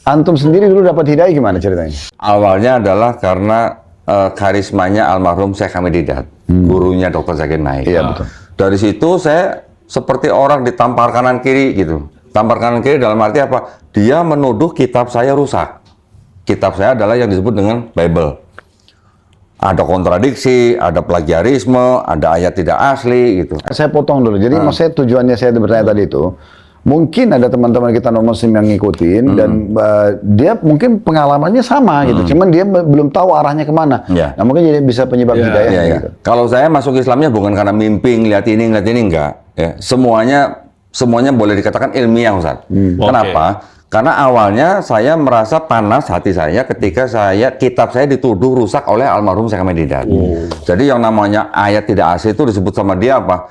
Antum sendiri dulu dapat hidayah gimana ceritanya? Awalnya adalah karena karismanya almarhum Syekh Hamid Didat, gurunya Dr. Zakir Naik. Iya, betul. Dari situ saya seperti orang ditampar kanan kiri gitu. Tampar kanan kiri dalam arti apa? Dia menuduh kitab saya rusak. Kitab saya adalah yang disebut dengan Bible. Ada kontradiksi, ada plagiarisme, ada ayat tidak asli gitu. Saya potong dulu. Jadi maksudnya tujuannya saya bertanya tadi itu, mungkin ada teman-teman kita non-muslim yang ngikutin dan dia mungkin pengalamannya sama gitu. Cuman dia belum tahu arahnya kemana. Ya. Nah mungkin jadi bisa penyebab hidayah Iya, iya. gitu. Kalau saya masuk Islamnya bukan karena mimpi ngeliat ini enggak. Ya. Semuanya boleh dikatakan ilmiah, Ustaz. Kenapa? Karena awalnya saya merasa panas hati saya ketika kitab saya dituduh rusak oleh almarhum Syekh Hamid Didat. Jadi yang namanya ayat tidak asli itu disebut sama dia apa?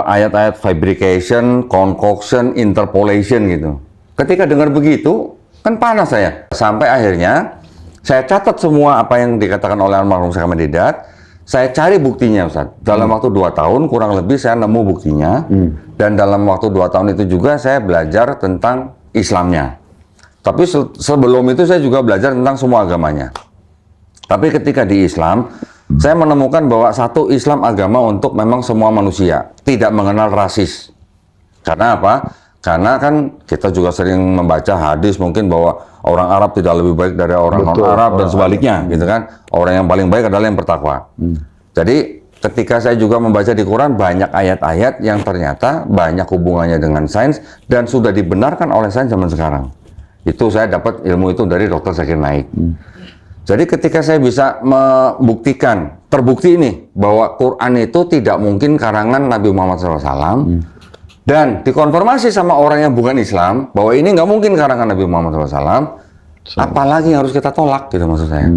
Ayat-ayat fabrication, concoction, interpolation gitu. Ketika dengar begitu, kan panas saya. Sampai akhirnya saya catat semua apa yang dikatakan oleh almarhum Syekh Hamid Didat. Saya cari buktinya, Ustaz. Dalam waktu 2 tahun kurang lebih saya nemu buktinya. Dan dalam waktu 2 tahun itu juga saya belajar tentang Islamnya. Tapi sebelum itu saya juga belajar tentang semua agamanya. Tapi ketika di Islam, saya menemukan bahwa satu Islam agama untuk memang semua manusia, tidak mengenal rasis. Karena apa? Karena kan kita juga sering membaca hadis mungkin bahwa orang Arab tidak lebih baik dari orang non-Arab dan sebaliknya, gitu kan? Orang yang paling baik adalah yang bertakwa. Jadi ketika saya juga membaca di Quran banyak ayat-ayat yang ternyata banyak hubungannya dengan sains dan sudah dibenarkan oleh sains zaman sekarang. Itu saya dapat ilmu itu dari Dr. Zakir Naik. Jadi ketika saya bisa membuktikan, terbukti ini bahwa Quran itu tidak mungkin karangan Nabi Muhammad SAW dan dikonfirmasi sama orang yang bukan Islam bahwa ini nggak mungkin karangan Nabi Muhammad SAW, apalagi yang harus kita tolak gitu maksud saya.